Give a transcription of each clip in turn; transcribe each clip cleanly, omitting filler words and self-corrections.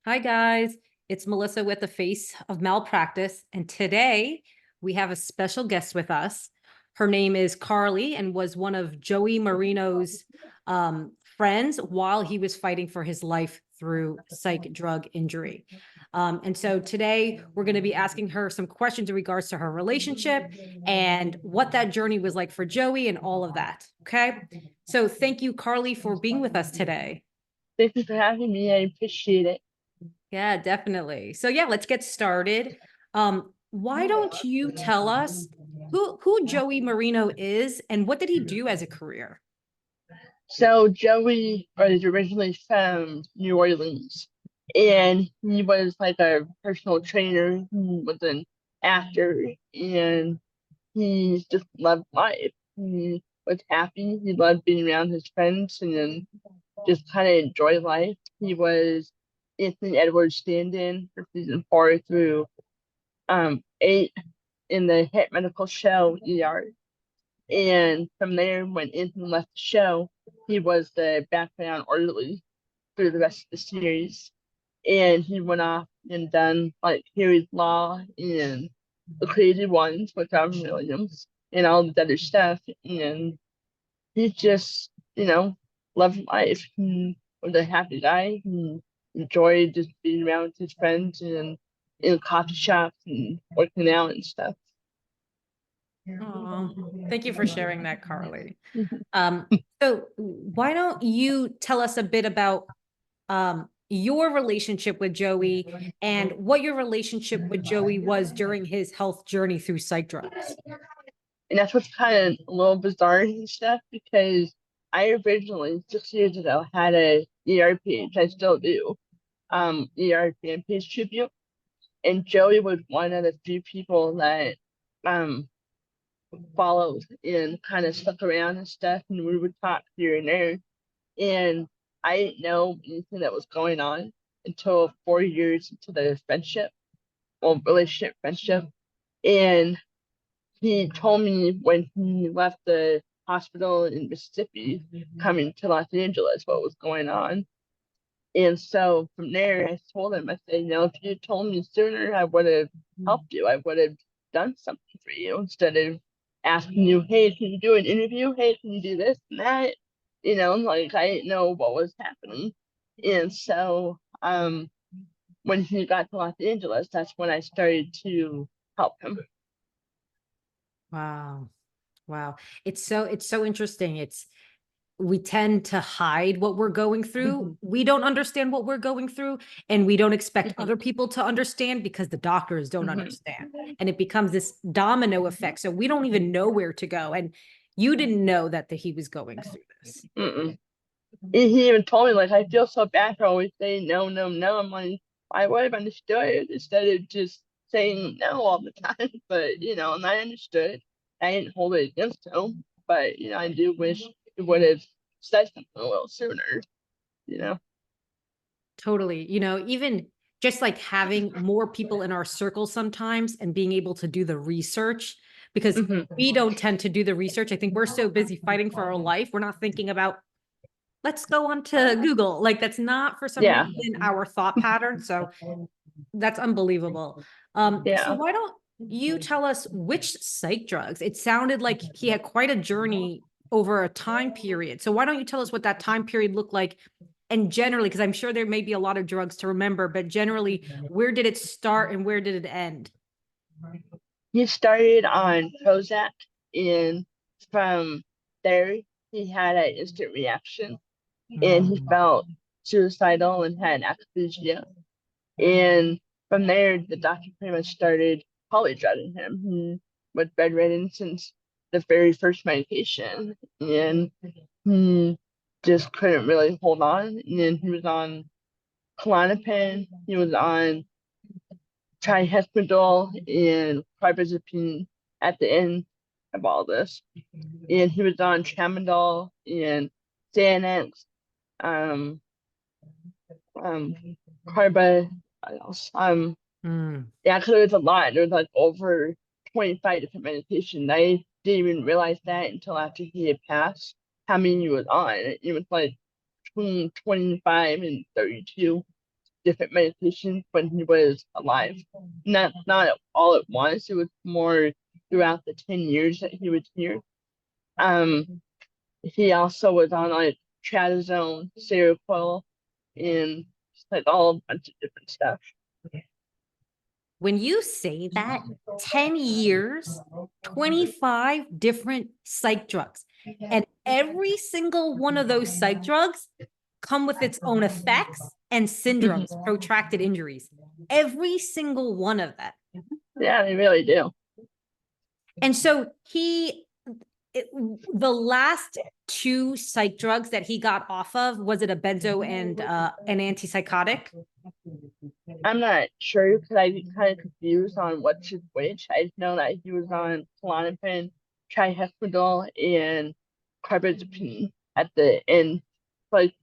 Hi, guys. It's Melissa with the Face of Malpractice. And today we have a special guest with us. Her name is Carly and was one of Joey Marino's friends while he was fighting for his life through psych drug injury. And so today we're going to be asking her some questions in regards to her relationship and what that journey was like for Joey and all of that. Okay. So thank you, Carly, for being with us today. Thank you for having me. I appreciate it. Yeah, definitely. So yeah, let's get started. Why don't you tell us who Joey Marino is and what did he do as a career? So Joey was originally from New Orleans, and he was like a personal trainer. He was an actor, and he just loved life. He was happy. He loved being around his friends, and then just kind of enjoy life. He was Anthony Edwards stand-in for season 4 through 8 in the hit medical show ER. And from there, when Anthony left the show, he was the background orderly through the rest of the series. And he went off and done like Harry's Law and The Crazy Ones with Robin Williams and all the other stuff. And he just, loved life. He was a happy guy. He enjoyed just being around with his friends and in coffee shops and working out and stuff. Oh, thank you for sharing that, Carly. So why don't you tell us a bit about your relationship with Joey and what your relationship with Joey was during his health journey through psych drugs? And that's what's kind of a little bizarre and stuff because I originally 6 years ago had a ER page. I still do. ER fan page tribute. And Joey was one of the few people that um followed and kind of stuck around and stuff, and we would talk here and there. And I didn't know anything that was going on until 4 years into the friendship, well, relationship friendship. And he told me when he left the hospital in Mississippi, coming to Los Angeles, what was going on. And so from there, I told him, I said, if you told me sooner, I would have helped you. I would have done something for you instead of asking you, hey, can you do an interview? Hey, can you do this and that? Like I didn't know what was happening. And so when he got to Los Angeles, that's when I started to help him. Wow. Wow. It's so interesting. We tend to hide what we're going through. We don't understand what we're going through, and we don't expect Mhm, other people to understand because the doctors don't mhm. understand. And it becomes this domino effect. So we don't even know where to go. And you didn't know that he was going through this. Mm-mm. He even told me, like, I feel so bad for always saying no, no, no. I'm like, I would have understood instead of just saying no all the time. But, and I understood. I didn't hold it against him. But, I do wish he would have said something a little sooner, you know? Totally. Even just like having more people in our circle sometimes and being able to do the research because Hmm. we don't tend to do the research. I think we're so busy fighting for our life. We're not thinking about let's go on to Google. Like that's not for some Yeah. reason our thought pattern. So that's unbelievable. So Yeah. why don't you tell us which psych drugs? It sounded like he had quite a journey over a time period. So why don't you tell us what that time period looked like? And generally, because I'm sure there may be a lot of drugs to remember, but generally, where did it start and where did it end? He started on Prozac, and from there, he had an instant reaction, and he Mm. felt suicidal and had anesthesia. And from there, the doctor pretty much started polydrugging him. He was bedridden since the very first medication, and he just couldn't really hold on. And he was on Klonopin, he was on trihexyphidol and carbazepine at the end of all this. And he was on tramadol and Xanax, um, um, carba, what else? Mm. Yeah, because there was a lot. There was like over 25 different medications. I didn't even realize that until after he had passed how many he was on. It was like between 25 and 32. different medications when he was alive. Not all at once. It was more throughout the 10 years that he was here. He also was on like trazodone, Seroquel, and like all a bunch of different stuff. When you say that, 10 years, 25 different psych drugs, and every single one of those psych drugs come with its own effects and syndromes, protracted injuries. Every single one of them. Yeah, they really do. And so the last two psych drugs that he got off of, was it a benzo and an antipsychotic? I'm not sure because I get kind of confused on which is which. I just know that he was on Klonopin, trihexyphenol, and carbazepine at the end. Like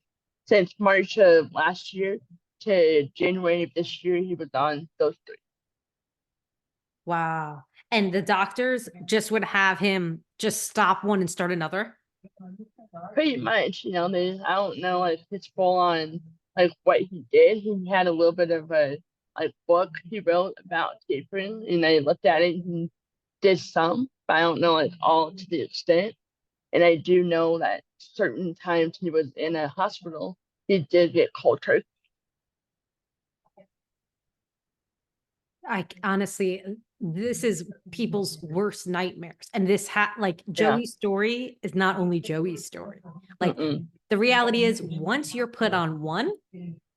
since March of last year to January of this year, he was on those three. Wow. And the doctors just would have him just stop one and start another? Pretty much, I don't know like his full on like what he did. He had a little bit of a like book he wrote about tapering, and I looked at it and did some, but I don't know like all to the extent. And I do know that certain times he was in a hospital, he did get cold turkey. I honestly, this is people's worst nightmares. And this like Yeah. Joey's story is not only Joey's story. Like Mm-mm. the reality is once you're put on one,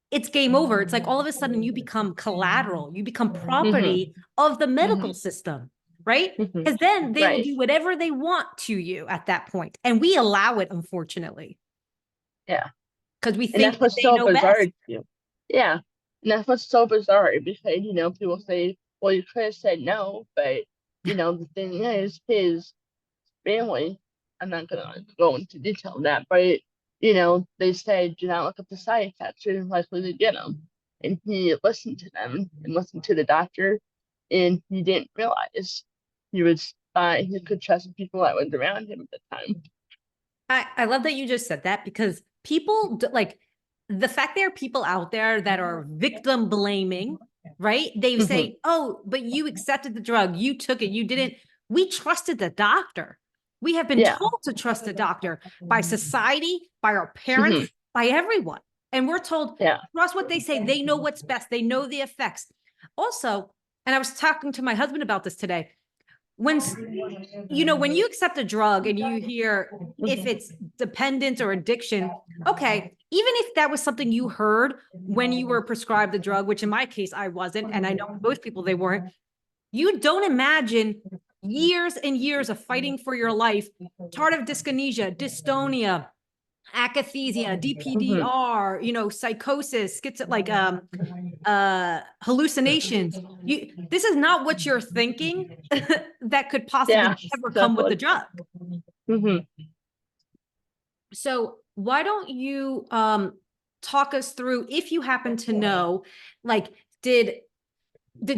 it's game over. It's like all of a sudden you become collateral, you become property of the medical system, right? Because then they will do whatever they want to you at that point. And we allow it, unfortunately. Yeah. Because we And think that's what's they so know bizarre best. too. Yeah. And that's what's so bizarre because, people say, well, you could have said no, but, the thing is, his family, I'm not going to go into detail on that, but, they said, do not look up the side effects, you're likely to get them. And he listened to them and listened to the doctor, and he didn't realize he was, he could trust the people that was around him at the time. I love that you just said that because people like the fact there are people out there that are victim blaming, right? They say, oh, but you accepted the drug, you took it, you didn't. We trusted the doctor. We have been told to trust the doctor by society, by our parents, by everyone. And we're told, trust what they say. They know what's best. They know the effects. Also, and I was talking to my husband about this today. When you accept a drug and you hear if it's dependence or addiction, okay, even if that was something you heard when you were prescribed the drug, which in my case I wasn't, and I know most people they weren't, you don't imagine years and years of fighting for your life, tardive dyskinesia, dystonia, akathisia, DPDR, psychosis, hallucinations. This is not what you're thinking that could possibly ever come with the drug. So why don't you talk us through, if you happen to know, like, did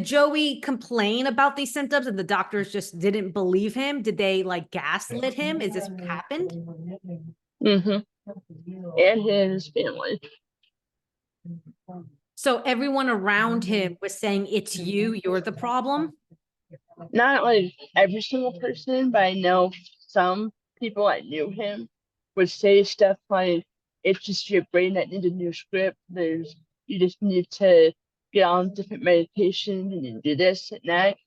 Joey complain about these symptoms and the doctors just didn't believe him? Did they like gaslit him? Is this what happened? And his family. So everyone around him was saying, it's you're the problem? Not like every single person, but I know some people that knew him would say stuff like, it's just your brain that needs a new script. You just need to get on different medications and you do this and that.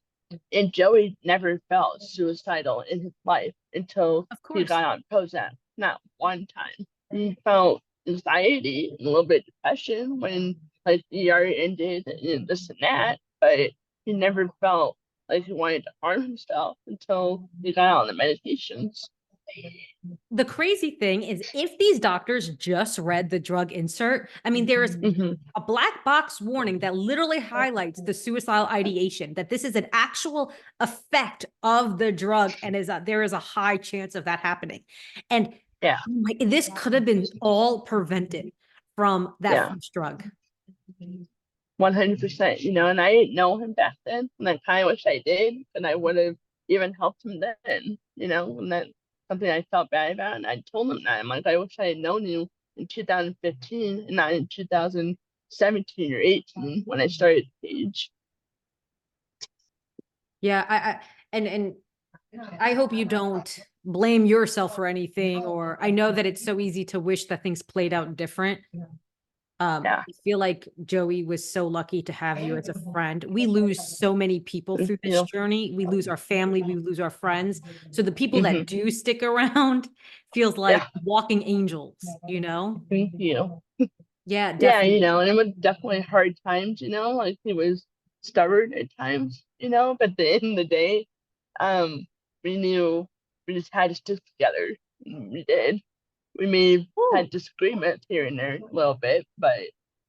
And Joey never felt suicidal in his life until he got on Prozac. Not one time. He felt anxiety and a little bit of depression when like the ER ended and this and that, but he never felt like he wanted to harm himself until he got on the medications. The crazy thing is, if these doctors just read the drug insert, I mean, there is a black box warning that literally highlights the suicidal ideation, that this is an actual effect of the drug and there is a high chance of that happening. And this could have been all prevented from that first drug. 100%, and I didn't know him back then, and I kind of wish I did, and I would have even helped him then, and that's something I felt bad about, and I told him that. I'm like, I wish I had known you in 2015 and not in 2000, 17 or 18 when I started the page. Yeah, and I hope you don't blame yourself for anything, or I know that it's so easy to wish that things played out different. Yeah. I feel like Joey was so lucky to have you as a friend. We lose so many people Thank through this you. journey. We lose our family, we lose our friends. So the people Hmm. that do stick around feels like Yeah. walking angels, you know? Thank you. Yeah, Yeah, definitely. and it was definitely hard times, like he was stubborn at times, but at the end of the day, um, we knew we just had to stick together. We did. We may have Woo. had disagreements here and there a little bit, but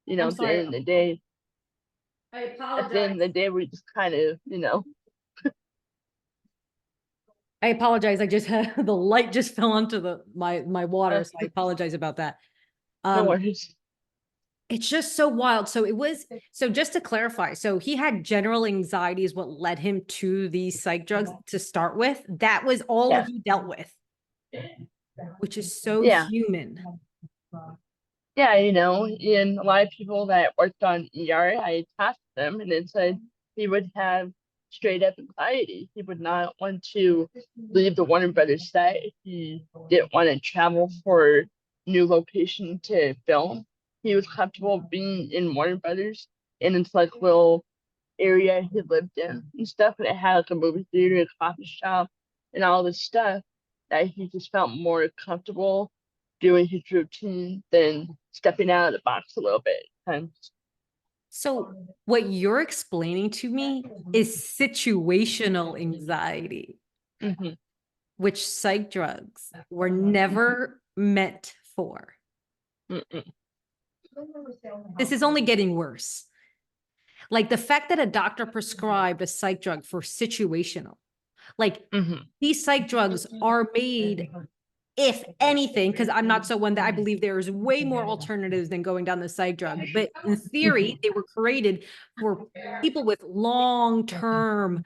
I'm at the sorry. end of the day, I at the end of apologize. the day, we just kind of, I apologize. I just had the light just fell onto my water, so I apologize about that. no Um, worries. it's just so wild. So just to clarify, so he had general anxiety is what led him to these psych drugs to start with. That was all Yeah, he dealt with, which is so yeah. human. Yeah, and a lot of people that worked on ER, I tasked them and it said he would have straight up anxiety. He would not want to leave the Warner Brothers set. He didn't want to travel for new location to film. He was comfortable being in Warner Brothers and it's like little area he lived in and stuff, and it had like a movie theater, a coffee shop, and all this stuff that he just felt more comfortable doing his routine than stepping out of the box a little bit. And So what you're explaining to me is situational anxiety, hmm which psych drugs were never meant for. mm-mm, This is only getting worse. Like the fact that a doctor prescribed a psych drug for situational, like hmm these psych drugs are made, if anything, because I'm not so one that I believe there is way more alternatives than going down the psych drug. But in hmm theory, they were created for people with long-term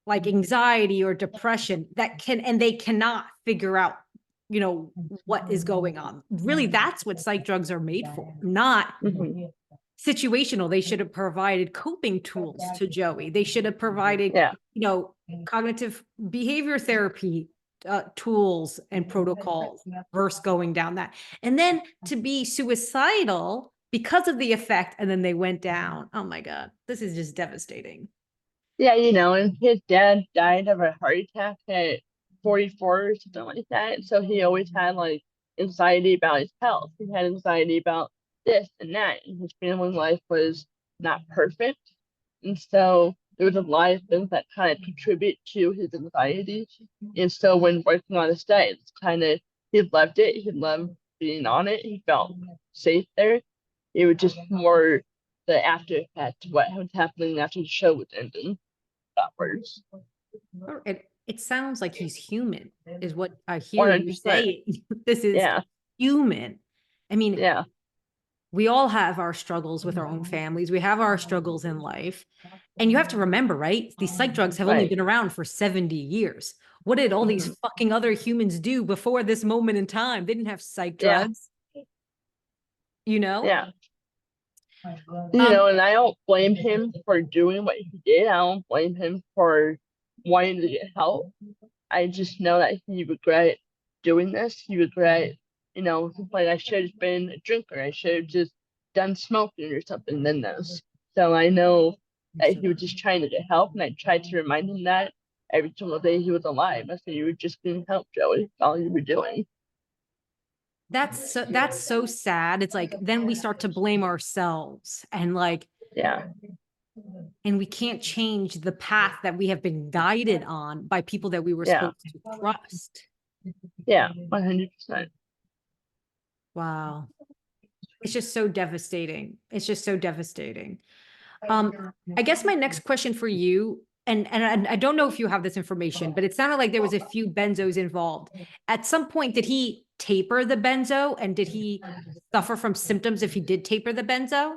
like anxiety or depression that can, and they cannot figure out, what is going on. Really, that's what psych drugs are made for, not hmm situational. They should have provided coping tools to Joey. They should have provided, yeah, cognitive behavior therapy tools and protocols versus going down that. And then to be suicidal because of the effect, and then they went down. Oh my God, this is just devastating. yeah, and his dad died of a heart attack at 44 or something like that. So he always had like anxiety about his health. He had anxiety about this and that, and his family life was not perfect. And so there was a lot of things that kind of contribute to his anxiety. And so when working on his diet, it's kind of, he loved it. He loved being on it. He felt safe there. It was just more the after effect, what was happening after the show was ending got worse. It sounds like he's human, is what I hear you 100%. say. This is Yeah. human. I mean, Yeah. we all have our struggles with our own families. We have our struggles in life. And you have to remember, right? These psych drugs have only Right. been around for 70 years. What did all these hmm fucking other humans do before this moment in time? They didn't have psych Yeah. drugs, you know? Yeah. Um, And I don't blame him for doing what he did. I don't blame him for wanting to get help. I just know that he regret doing this. He regret, like I should have been a drinker. I should have just done smoking or something than this. So I know that he was just trying to get help, and I tried to remind him that every single day he was alive. I said, "You were just getting help, Joey. That's all you were doing." that's so sad. It's like then we start to blame ourselves and like Yeah, and we can't change the path that we have been guided on by people that we were yeah, supposed to trust. yeah, 100%. Wow. It's just so devastating. It's just so devastating. I guess my next question for you, and I don't know if you have this information, but it sounded like there was a few benzos involved. At some point, did he taper the benzo, and did he suffer from symptoms if he did taper the benzo?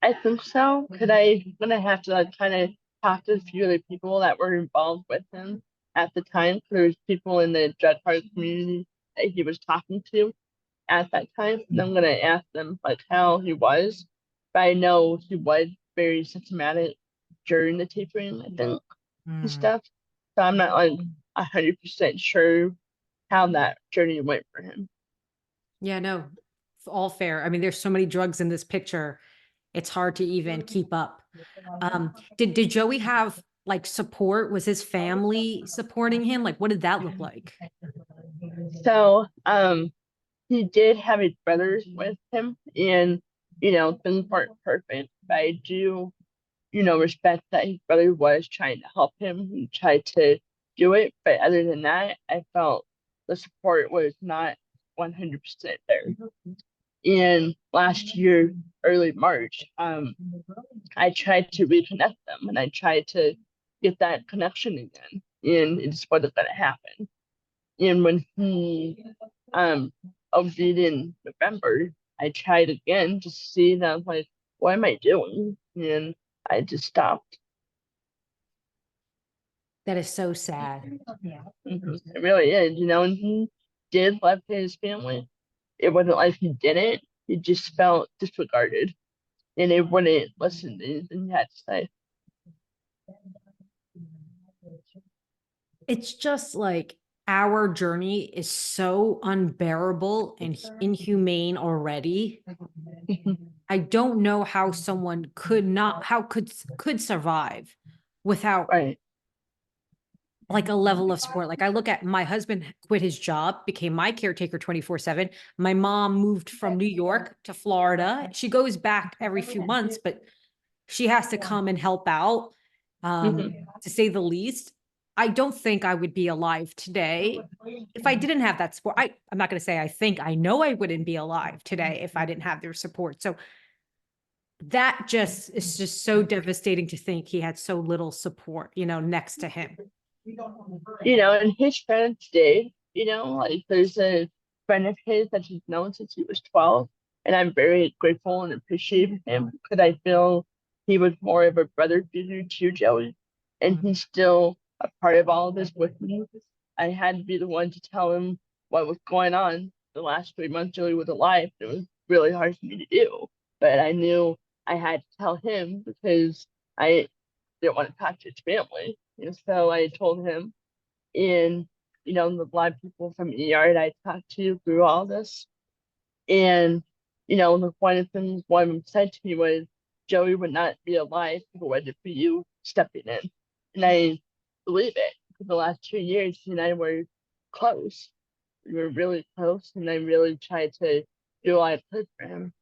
I think so. Because I'm gonna have to like kind of talk to a few other people that were involved with him at the time. 'Cause there was people in the drug part community that he was talking to at that time. And I'm gonna ask them like how he was. But I know he was very symptomatic during the tapering, I think, and Mm. stuff. So I'm not like 100% sure how that journey went for him. Yeah, no, all fair. I mean, there's so many drugs in this picture. It's hard to even keep up. Did Joey have like support? Was his family supporting him? Like, what did that look like? So he did have his brothers with him, and things weren't perfect. But I do, respect that his brother was trying to help him and tried to do it. But other than that, I felt the support was not 100% there. And last year, early March, I tried to reconnect them and I tried to get that connection again, and it just wasn't going to happen. And when he OD'd in November, I tried again to see, and I was like, what am I doing? And I just stopped. That is so sad. It really is, and he did love his family. It wasn't like he didn't, he just felt disregarded, and they wouldn't listen to anything he had to say. It's just like our journey is so unbearable and inhumane already. I don't know how someone could not, how could survive without Right. like a level of support. Like I look at my husband quit his job, became my caretaker 24/7. My mom moved from New York to Florida. She goes back every few months, but she has to come and help out, to say the least. I don't think I would be alive today if I didn't have that support. I'm not going to say I think, I know I wouldn't be alive today if I didn't have their support. So that just is just so devastating to think he had so little support, next to him. And his friends did, like there's a friend of his that he's known since he was 12, and I'm very grateful and appreciative of him because I feel he was more of a brother figure to Joey, and Mhm. he's still a part of all of this with me. I had to be the one to tell him what was going on the last 3 months Joey was alive. It was really hard for me to do, but I knew I had to tell him because I didn't want to talk to his family. And so I told him, and the blind people from ER that I talked to through all this. And the one of the things one of them said to me was, Joey would not be alive if it wasn't for you stepping in. And I believe it. For the last 2 years, he and I were close. We were really close, and I really tried to do all I could for him.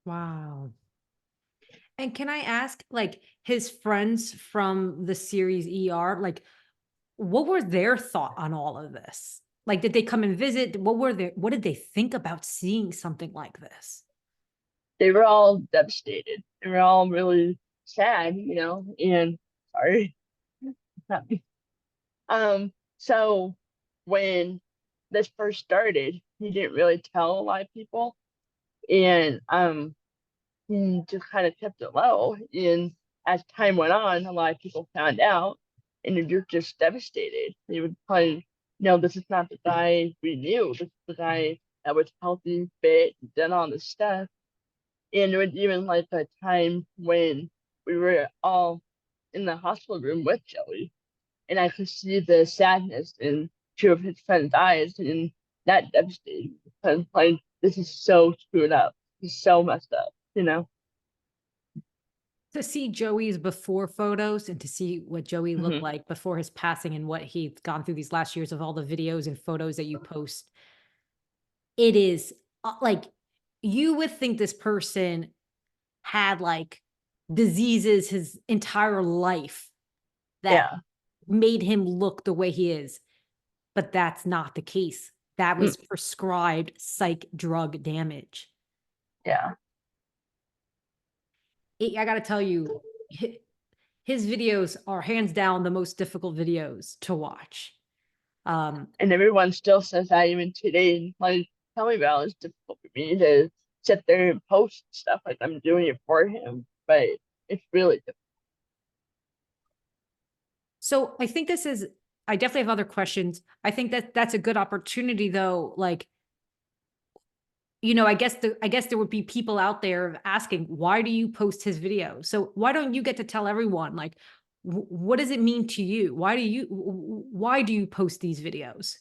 Wow. And can I ask, like, his friends from the series ER, like, what were their thought on all of this? Like, did they come and visit? What did they think about seeing something like this? They were all devastated. They were all really sad, and sorry. So when this first started, he didn't really tell a lot of people, and he just kind of kept it low. And as time went on, a lot of people found out, and they're just devastated. They would probably, no, this is not the guy we knew. This is the guy that was healthy, fit, done all this stuff. And there was even like a time when we were all in the hospital room with Joey, and I could see the sadness in two of his friends' eyes, and that devastated me because like this is so screwed up. It's so messed up. To see Joey's before photos and to see what Joey looked Hmm. like before his passing and what he's gone through these last years of all the videos and photos that you post, it is like you would think this person had like diseases his entire life that Yeah. made him look the way he is. But that's not the case. That Mm. was prescribed psych drug damage. Yeah. I got to tell you, his videos are hands down the most difficult videos to watch. Um, And everyone still says that even today. Like, tell me about it. It's difficult for me to sit there and post stuff like I'm doing it for him, but it's really difficult. so I think I definitely have other questions. I think that that's a good opportunity though. Like I guess there would be people out there asking, why do you post his videos? So why don't you get to tell everyone, like, what does it mean to you? Why do you post these videos?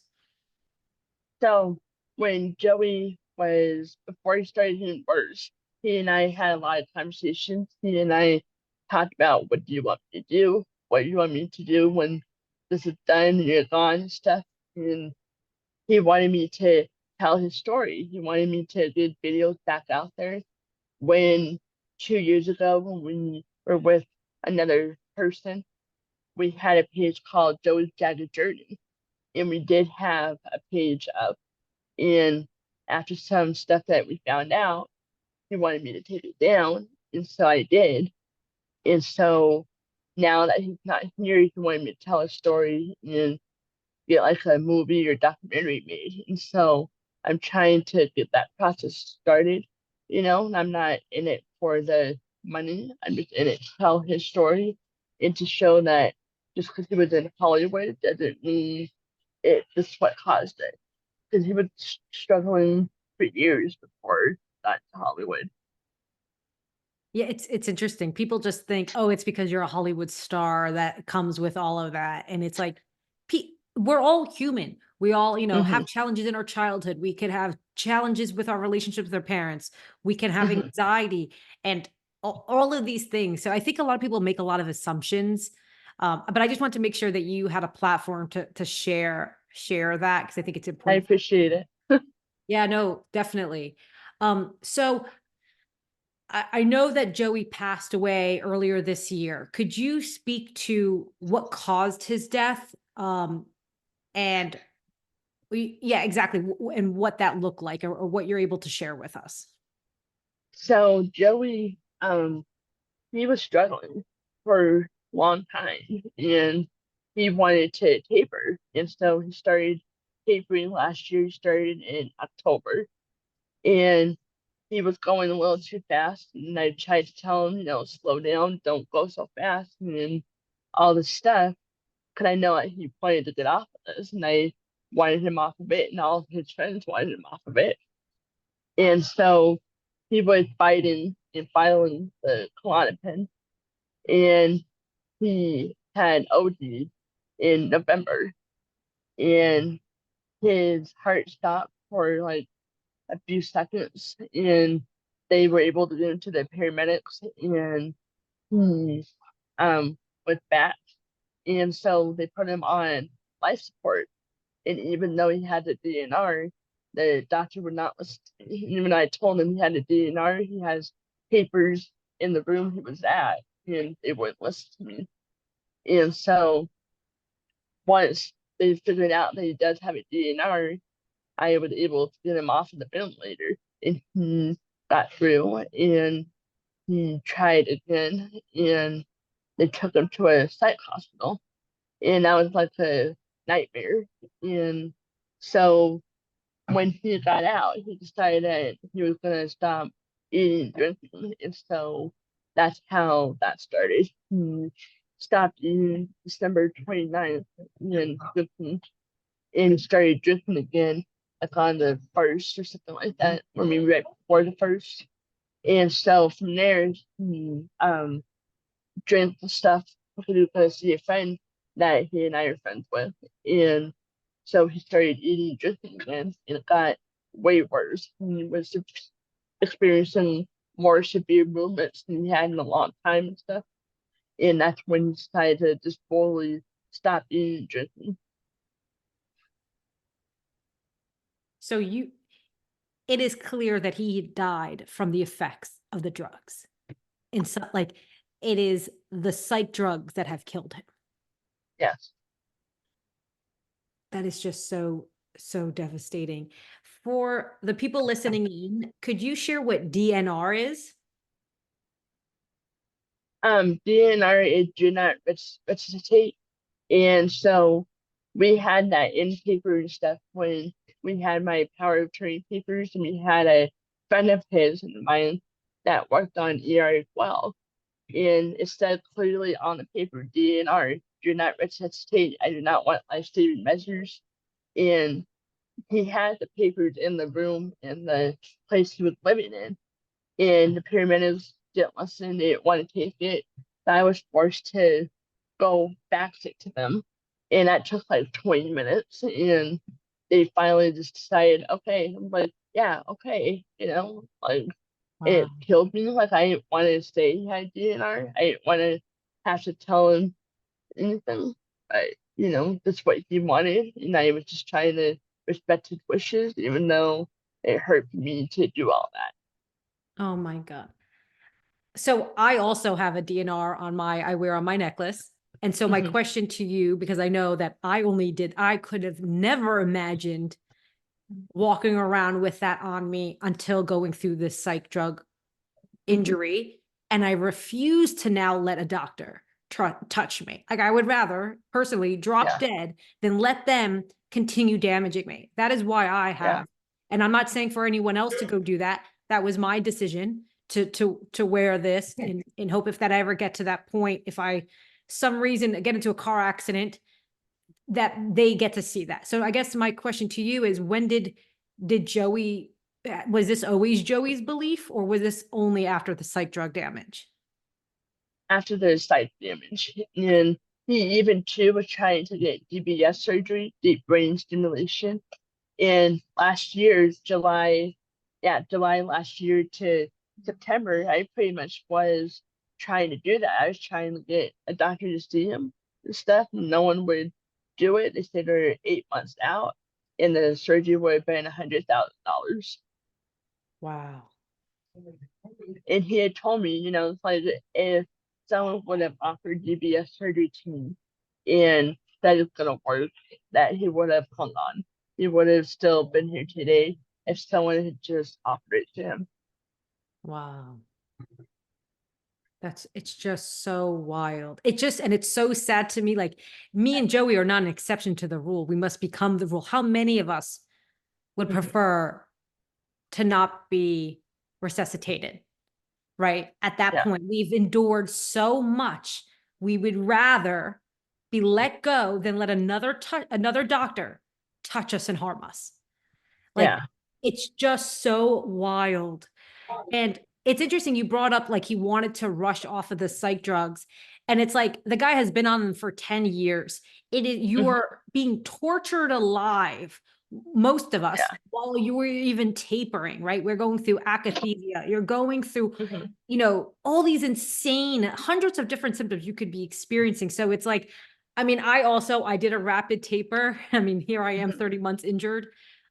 So when Joey was before he started getting worse, he and I had a lot of conversations. He and I talked about what do you want me to do, what you want me to do when this is done and you're gone and stuff. And he wanted me to tell his story. He wanted me to get videos back out there. When 2 years ago, when we were with another person, we had a page called Joey's Jagged Journey, and we did have a page up. And after some stuff that we found out, he wanted me to take it down, and so I did. And so now that he's not here, he wanted me to tell a story and get like a movie or documentary made. And so I'm trying to get that process started, and I'm not in it for the money. I'm just in it to tell his story and to show that just because he was in Hollywood doesn't mean this is what caused it. Because he was struggling for years before he got to Hollywood. Yeah, it's interesting. People just think, oh, it's because you're a Hollywood star that comes with all of that. And it's like, we're all human. We all, Hmm. have challenges in our childhood. We could have challenges with our relationships with our parents. We can have Hmm. anxiety and all of these things. So I think a lot of people make a lot of assumptions. But I just want to make sure that you had a platform to share that because I think it's I important. appreciate it. Yeah, no, definitely. So I know that Joey passed away earlier this year. Could you speak to what caused his death? And yeah, exactly. And what that looked like or what you're able to share with us. So Joey, he was struggling for a long time and he wanted to taper. And so he started tapering last year. He started in October and he was going a little too fast. And I tried to tell him, slow down, don't go so fast, and all this stuff. Because I know that he wanted to get off of this and I wanted him off of it, and all of his friends wanted him off of it. And so he was fighting and filing the Klonopin, and he had OD'd in November, and his heart stopped for like a few seconds, and they were able to get him to the paramedics, and he was back, and so they put him on life support, and even though he had the DNR, the doctor would not listen. Even I told him he had a DNR, he has papers in the room he was at, and they wouldn't listen to me. And so once they figured out that he does have a DNR, I was able to get him off of the ventilator, and he got through, and he tried again, and they took him to a psych hospital, and that was like a nightmare. And so when he got out, he decided that he was gonna stop eating and drinking, and so that's how that started. He stopped eating December 29th and drinking, and started drinking again, like on the first or something like that, or maybe right before the first. And so from there, he drank the stuff because he was gonna see a friend that he and I are friends with, and so he started eating and drinking again, and it got way worse. He was experiencing more severe movements than he had in a long time and stuff. And that's when he decided to just fully stop eating and drinking. So it is clear that he died from the effects of the drugs. And so like it is the psych drugs that have killed him. Yes. That is just so devastating. For the people listening in, could you share what DNR is? DNR is do not resuscitate. And so we had that in paper and stuff when we had my power of attorney papers, and we had a friend of his and mine that worked on ER as well. And it said clearly on the paper, DNR, do not resuscitate. I do not want life-saving measures. And he had the papers in the room in the place he was living in, and the paramedics didn't listen. They didn't want to take it. So I was forced to go back it to them, and that took like 20 minutes. And they finally just decided, okay. I'm like, yeah, okay, like Wow. it killed me. Like I didn't want to say he had DNR. I didn't want to have to tell him anything. I, that's what he wanted, and I was just trying to respect his wishes, even though it hurt me to do all that. Oh my God. So I also have a DNR I wear on my necklace. And so my Hmm. question to you, because I know that I could have never imagined walking around with that on me until going through this psych drug Hmm. injury. And I refuse to now let a doctor touch me. Like I would rather personally drop Yeah, dead than let them continue damaging me. That is why I yeah, have. And I'm not saying for anyone else to go do that. That was my decision to wear this in hope if that I ever get to that point, if I some reason get into a car accident, that they get to see that. So I guess my question to you is when did Joey was this always Joey's belief or was this only after the psych drug damage? after the site damage. And he even too was trying to get DBS surgery, deep brain stimulation. And last year, July last year to September, I pretty much was trying to do that. I was trying to get a doctor to see him and stuff. No one would do it. They said they're 8 months out, and the surgery would have been $100,000. Wow. And he had told me, it's like if someone would have offered DBS surgery to me and that is gonna work, that he would have hung on. He would have still been here today if someone had just offered it to him. Wow. It's just so wild. And it's so sad to me. Like me and Joey are not an exception to the rule. We must become the rule. How many of us would Mhm. prefer to not be resuscitated? Right. At that Yeah, point, we've endured so much. We would rather be let go than let another doctor touch us and harm us. Like yeah, it's just so wild. And it's interesting you brought up like he wanted to rush off of the psych drugs. And it's like the guy has been on them for 10 years. It is you mhm, are being tortured alive, most of us, yeah, while you were even tapering, right? We're going through akathisia. You're going through, mhm, all these insane hundreds of different symptoms you could be experiencing. So it's like, I mean, I did a rapid taper. I mean, here I am mhm, 30 months injured,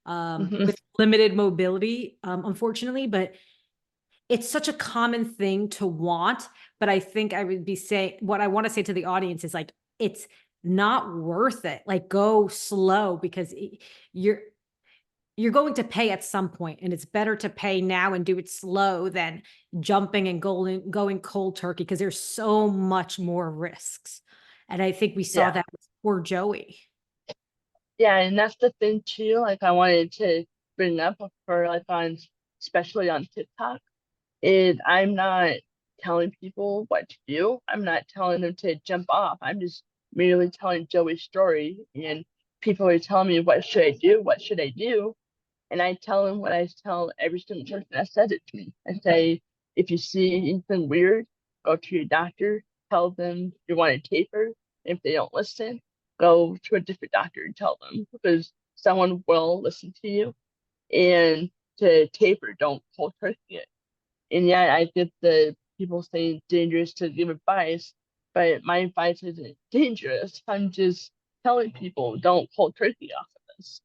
mhm. with limited mobility, unfortunately, but it's such a common thing to want, but I think I would be saying what I want to say to the audience is like it's not worth it. Like go slow because you're you're going to pay at some point and it's better to pay now and do it slow than jumping and going cold turkey because there's so much more risks. And I think we saw Yeah, that with poor Joey. yeah, and that's the thing too. Like I wanted to bring up for like especially on TikTok, is I'm not telling people what to do. I'm not telling them to jump off. I'm just merely telling Joey's story, and people are telling me what should I do? What should I do? And I tell them what I tell every single person that says it to me. I say, if you see anything weird, go to your doctor, tell them you want a taper. If they don't listen, go to a different doctor and tell them because someone will listen to you. And to taper, don't cold turkey it. And yeah, I get the people saying it's dangerous to give advice, but my advice isn't dangerous. I'm just telling people don't cold turkey off of this.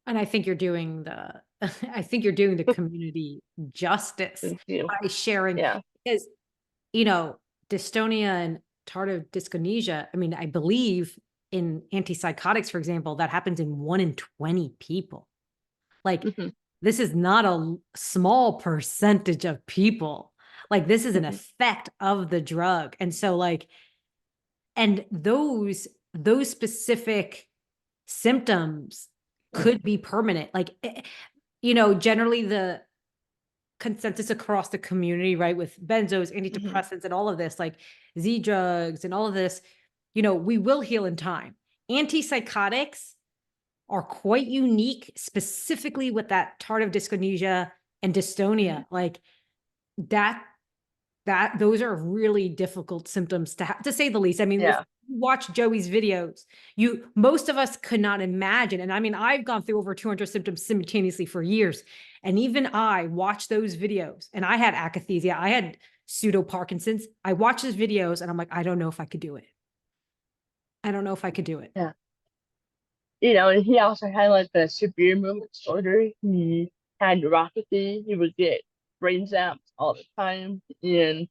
And I think you're doing the I think you're doing the community justice Thank you. by sharing Yeah. because dystonia and tardive dyskinesia, I mean, I believe in antipsychotics, for example, that happens in 1 in 20 people. Like, Hmm. this is not a small percentage of people. Like, this is an Hmm. effect of the drug. And so, like, and those specific symptoms could be permanent. Like, generally the consensus across the community, right? With benzos, Hmm. antidepressants, and all of this, like Z drugs and all of this, we will heal in time. Antipsychotics are quite unique, specifically with that tardive dyskinesia and dystonia. Like that those are really difficult symptoms to say the least. I mean, if Yeah. you watch Joey's videos, most of us could not imagine. And I mean, I've gone through over 200 symptoms simultaneously for years. And even I watched those videos, and I had akathisia. I had pseudo Parkinson's. I watched his videos and I'm like, I don't know if I could do it. I don't know if I could do it. Yeah. And he also had like a severe movement disorder. He had neuropathy. He would get brain zaps all the time, and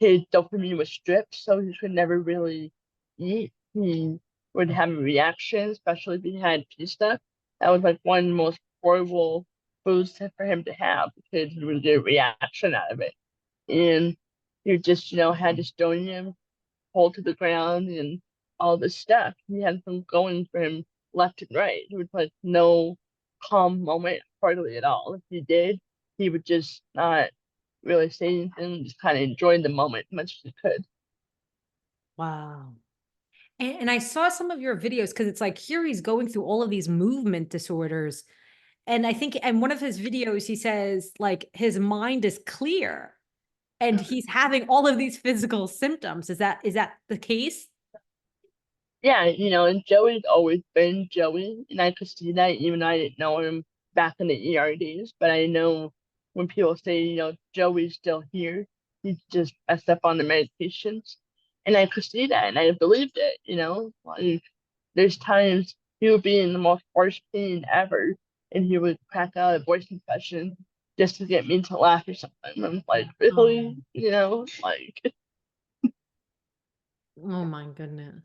his dopamine was stripped, so he could never really eat. He would have a reaction, especially if he had pizza. That was like one of the most horrible foods for him to have because he would get a reaction out of it. And he just, had dystonia, hold to the ground and all this stuff. He had them going for him left and right. He would like no calm moment hardly at all. If he did, he would just not really say anything, just kind of enjoy the moment as much as he could. Wow. And I saw some of your videos because it's like here he's going through all of these movement disorders. And I think in one of his videos, he says like his mind is clear and he's having all of these physical symptoms. Is that the case? Yeah, and Joey's always been Joey, and I could see that even though I didn't know him back in the ER days. But I know when people say, Joey's still here, he's just messed up on the medications. And I could see that, and I believed it. Like, there's times he would be in the most worst pain ever, and he would crack out a voice infection just to get me to laugh or something. I'm like, really? Like, Oh my goodness.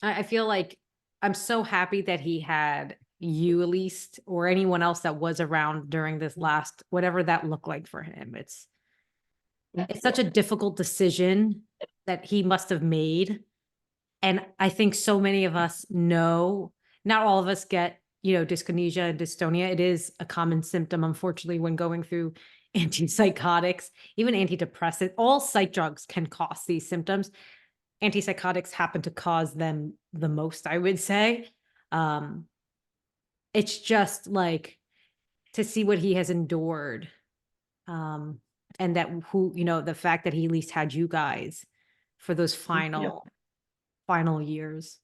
I feel like I'm so happy that he had you at least, or anyone else that was around during this last, whatever that looked like for him. It's such a difficult decision that he must have made. And I think so many of us know, not all of us get, dyskinesia and dystonia. It is a common symptom, unfortunately, when going through antipsychotics, even antidepressants. All psych drugs can cause these symptoms. Antipsychotics happen to cause them the most, I would say. Um, it's just like to see what he has endured. Um, and that the fact that he at least had you guys for those final years.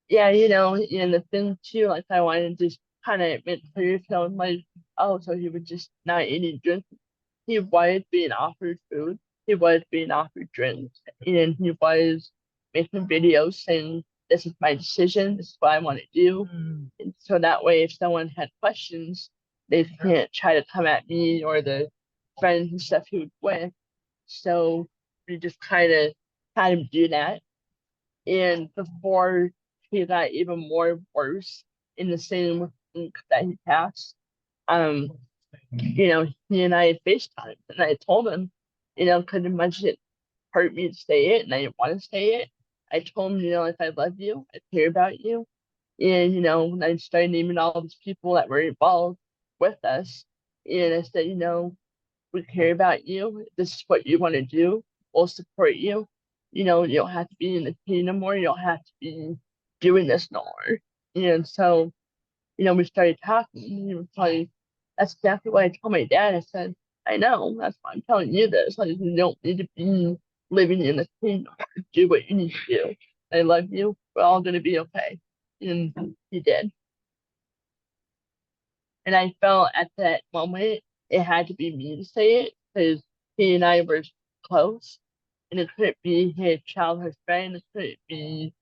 Yeah, and the thing too, like I wanted to just kind of make clear to him, like, oh, so he would just not eat and drink. He was being offered food, he was being offered drinks, and he was making videos saying, this is my decision, this is what I want to do. And so that way, if someone had questions, they can't try to come at me or the friends and stuff he was with. So we just kind of had him do that. And before he got even more worse in the same week that he passed, um, he and I had FaceTime, and I told him, because much it hurt me to say it and I didn't want to say it. I told him, if I love you, I care about you. And, when I started naming all these people that were involved with us, and I said, we care about you. This is what you want to do. We'll support you. You don't have to be in the team no more. You don't have to be doing this no more. And so, we started talking. And he was like, that's exactly what I told my dad. I said, I know. That's why I'm telling you this. Like, you don't need to be living in the team no more. Do what you need to do. I love you. We're all going to be okay. And he did. And I felt at that moment it had to be me to say it because he and I were close. And it couldn't be his childhood friend. It couldn't be,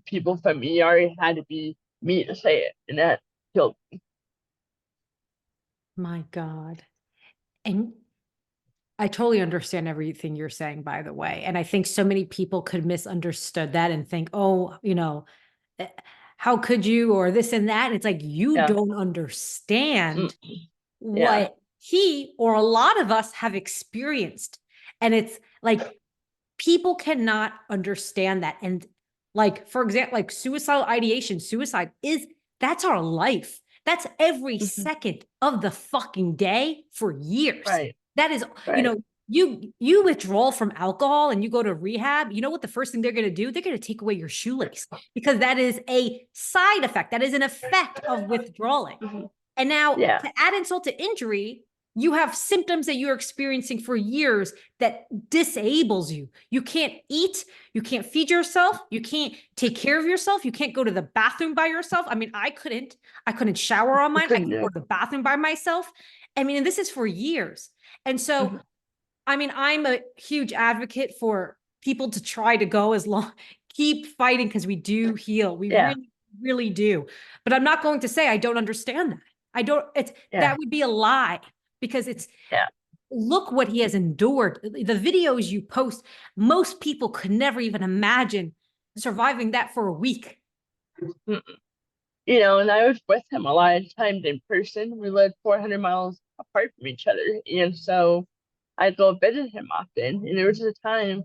people from ER. It had to be me to say it. And that killed me. My God. And I totally understand everything you're saying, by the way. And I think so many people could misunderstood that and think, oh, eh, how could you, or this and that. And it's like, you Yeah. don't understand Yeah. what he or a lot of us have experienced. And it's like, people cannot understand that. And like, for example, like suicidal ideation, that's our life. That's every Mhm. second of the fucking day for years. Right. That is, Right. you withdraw from alcohol and you go to rehab, you know what the first thing they're going to do? They're going to take away your shoelace because that is a side effect. That is an effect of withdrawing. And now Yeah. to add insult to injury, you have symptoms that you're experiencing for years that disables you. You can't eat, you can't feed yourself, you can't take care of yourself, you can't go to the bathroom by yourself. I mean, I couldn't shower on mine, I couldn't go to the bathroom by myself. I mean, and this is for years. And so I mean, I'm a huge advocate for people to try to go as long, keep fighting because we do heal. We Yeah. really, really do. But I'm not going to say I don't understand that. I don't, it's Yeah. that would be a lie because it's Yeah. look what he has endured. The videos you post, most people could never even imagine surviving that for a week. Mm-mm. You know, and I was with him a lot of times in person. We lived 400 miles apart from each other. And so I'd go visit him often. And there was a time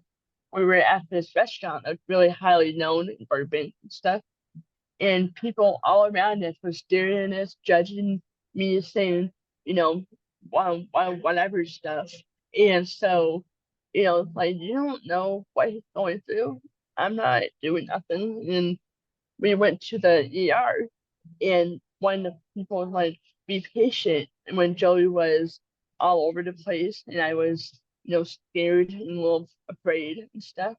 we were at this restaurant that's really highly known in Bourbon and stuff. And people all around us were staring at us, judging me, saying, you know, whatever stuff. And so, you know, like, you don't know what he's going through. I'm not doing nothing. And we went to the ER, and one of the people was like, be patient. And when Joey was all over the place and I was, you know, scared and a little afraid and stuff.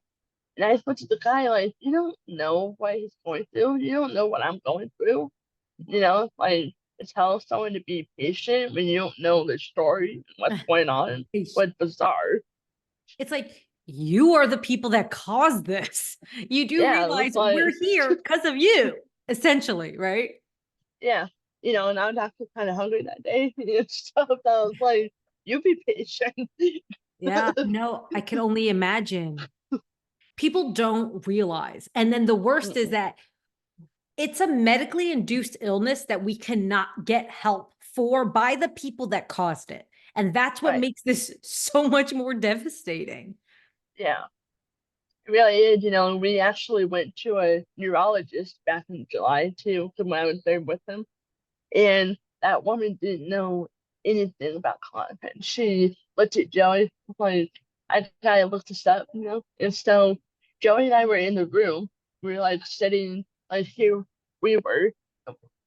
And I looked at the guy like, you don't know what he's going through. You don't know what I'm going through. You know, like to tell someone to be patient when you don't know the story and what's going on was bizarre. It's like you are the people that caused this. You do Yeah, it was realize like, we're here because of you, essentially, right? yeah, you know, and I was actually kind of hungry that day and stuff. I was like, you be patient. Yeah, no, I can only imagine. People don't realize. And then the worst is that it's a medically induced illness that we cannot get help for by the people that caused it. And that's what Right. makes this so much more devastating. Yeah, it really is. You know, we actually went to a neurologist back in July too, when I was there with him. And that woman didn't know anything about content. She looked at Joey like, I kind of looked this up, you know. And so Joey and I were in the room. We were like sitting like here we were,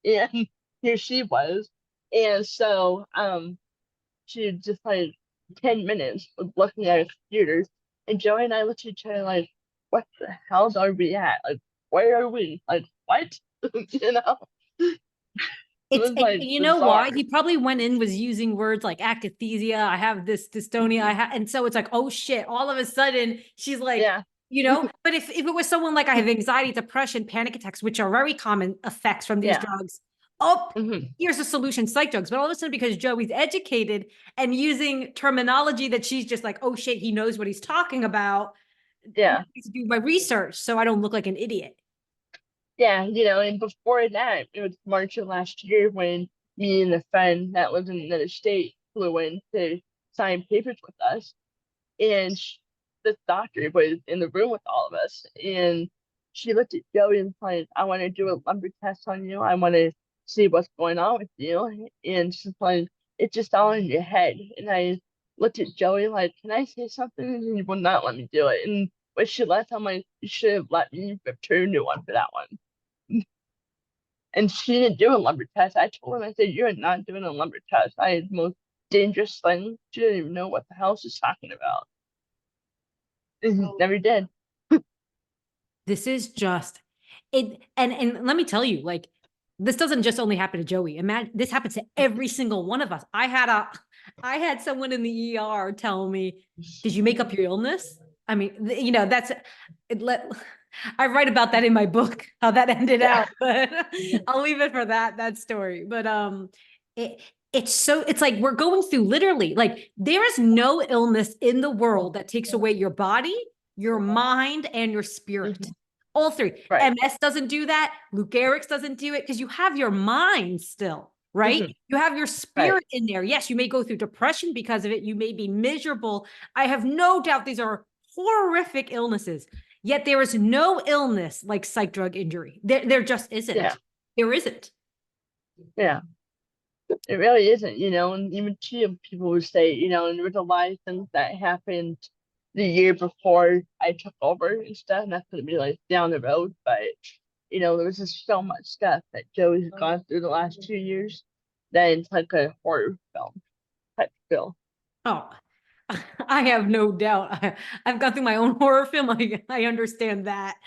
and here she was. And so she just like 10 minutes of looking at her computer, and Joey and I looked at each other like, what the hell are we at? Like, where are we? Like, what? You know? It It's, was and like you know why? bizarre. He probably went in, was using words like akathisia, I have this dystonia, I have, and so it's like, oh shit, all of a sudden she's like, Yeah. but if it was someone like I have anxiety, depression, panic attacks, which are very common effects from these Yeah. drugs, oh, Hmm. here's a solution, psych drugs. But all of a sudden, because Joey's educated and using terminology that she's just like, oh shit, he knows what he's talking about. Now Yeah. I need to do my research so I don't look like an idiot. Yeah. You know, and before that, it was March of last year when me and a friend that lives in another state flew in to sign papers with us. And the doctor was in the room with all of us. And she looked at Joey and said, I want to do a lumbar test on you. I want to see what's going on with you. And she's like, it's just all in your head. And I looked at Joey like, can I say something? And he would not let me do it. And when she left, I'm like, you should have let me return a new one for that one. And she didn't do a lumber test. I told him, I said, you're not doing a lumber test. I had the most dangerous thing. She didn't even know what the hell she's talking about. And he never did. This is just it. And let me tell you, like, this doesn't just only happen to Joey. Imagine this happens to every single one of us. I had someone in the ER tell me, did you make up your illness? I mean, that's it. I write about that in my book, how that ended Yeah. out, but I'll leave it for that story. But it it's like we're going through literally like there is no illness in the world that takes away your body, your mind, and your spirit. Mhm. All three. Right. MS doesn't do that. Lou Gehrig's doesn't do it because you have your mind still, right? Mhm. You have your Right. spirit in there. Yes, you may go through depression because of it. You may be miserable. I have no doubt these are horrific illnesses. Yet there is no illness like psych drug injury. There just isn't. Yeah. There isn't. Yeah. It really isn't, and even too, people would say, and there was a lot of things that happened the year before I took over and stuff, and that's gonna be like down the road, but there was just so much stuff that Joey's gone through the last 2 years that it's like a horror film type feel. Oh, I have no doubt. I've gone through my own horror film. I understand that.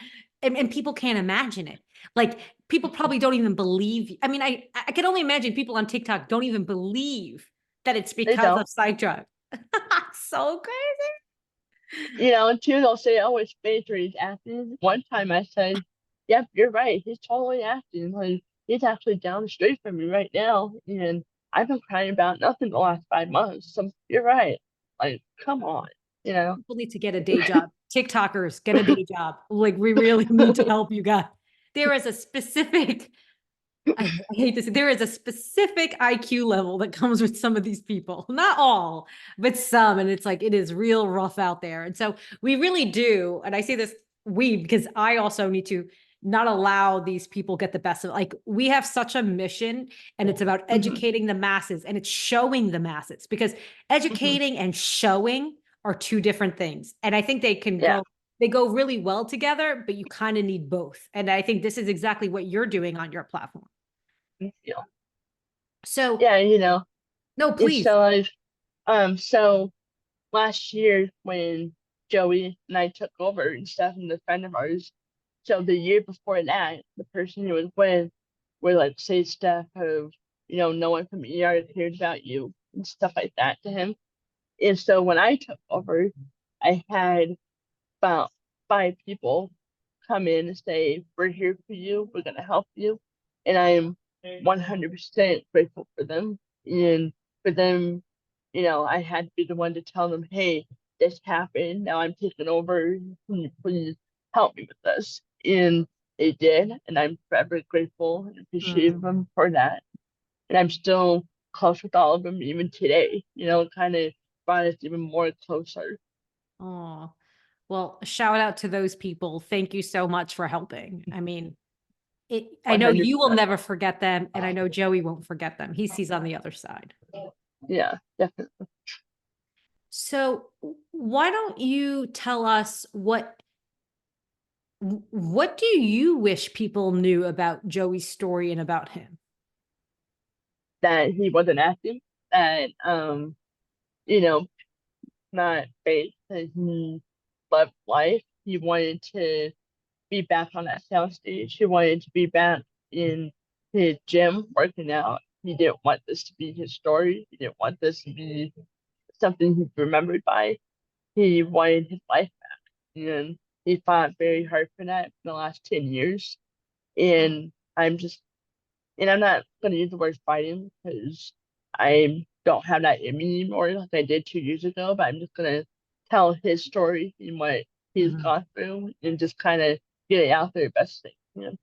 And people can't imagine it. Like people probably don't even believe. I mean, I can only imagine people on TikTok don't even believe that it's They because of don't. Psych. So crazy. And two, they'll say, oh, it's fake or he's acting. One time I said, yep, you're right. He's totally acting. Like, he's actually down the street from me right now. And I've been crying about nothing the last 5 months. So you're right. Like, come on, you know? People need to get a day job. TikTokers, get a day job. Like we really need to help you guys. There is a specific, I hate this. There is a specific IQ level that comes with some of these people. Not all, but some. And it's like, it is real rough out there. And so we really do. And I say this, because I also need to not allow these people get the best of, like, we have such a mission, and it's about Mhm, educating the masses, and it's showing the masses, because mhm. educating and showing are two different things. And I think Yeah. they go really well together, but you kind of need both. And I think this is exactly what you're doing on your platform. Yeah. So, Yeah, no, it's please. so like, so last year when Joey and I took over and stuff, and the friend of ours, so the year before that, the person he was with would like say stuff of, no one from ER cared about you and stuff like that to him. And so when I took over, I had about 5 people come in and say, we're here for you, we're gonna help you. And I am 100% grateful for them. And for them, I had to be the one to tell them, hey, this happened. Now I'm taking over. Can you please help me with this? And they did. And I'm forever grateful and appreciative of Mm. them for that. And I'm still close with all of them even today. Kind of brought us even more closer. Oh, well, shout out to those people. Thank you so much for helping. I mean, I know you will 100%. never forget them, and I know Joey won't forget them. He sees on the other side. Yeah, definitely. So, why don't you tell us what do you wish people knew about Joey's story and about him? That he wasn't acting, that you know, not fake, that he loved life. He wanted to be back on that sound stage. He wanted to be back in his gym working out. He didn't want this to be his story. He didn't want this to be something he's remembered by. He wanted his life back. And he fought very hard for that in the last 10 years. And I'm just and I'm not gonna use the word fighting because I don't have that in me anymore like I did 2 years ago, but I'm just gonna tell his story and what he's Mhm. gone through and just kind of get it out there best thing.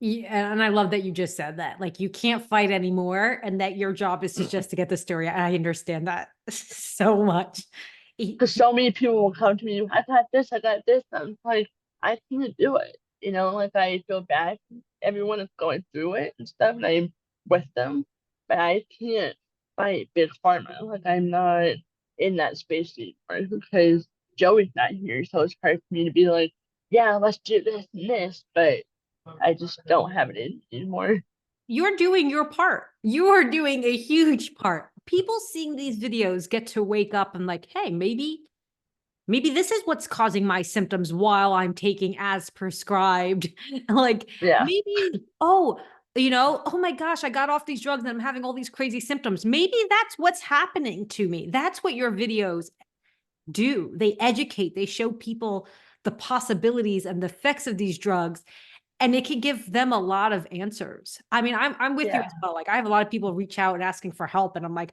Yeah, and I love that you just said that. Like you can't fight anymore, and that your job is to just to get the story. I understand that so much. Because so many people will come to me, I got this, I got this. I'm like, I can't do it. Like I feel bad. Everyone is going through it and stuff, and I'm with them, but I can't fight big pharma. Like I'm not in that space anymore because Joey's not here, so it's hard for me to be like, yeah, let's do this and this, but I just don't have it in anymore. You're doing your part. You are doing a huge part. People seeing these videos get to wake up and like, hey, maybe this is what's causing my symptoms while I'm taking as prescribed. Like Yeah, maybe, oh my gosh, I got off these drugs and I'm having all these crazy symptoms. Maybe that's what's happening to me. That's what your videos do. They educate, they show people the possibilities and the effects of these drugs, and it can give them a lot of answers. I mean, I'm with you yeah, as well. Like I have a lot of people reach out and asking for help, and I'm like,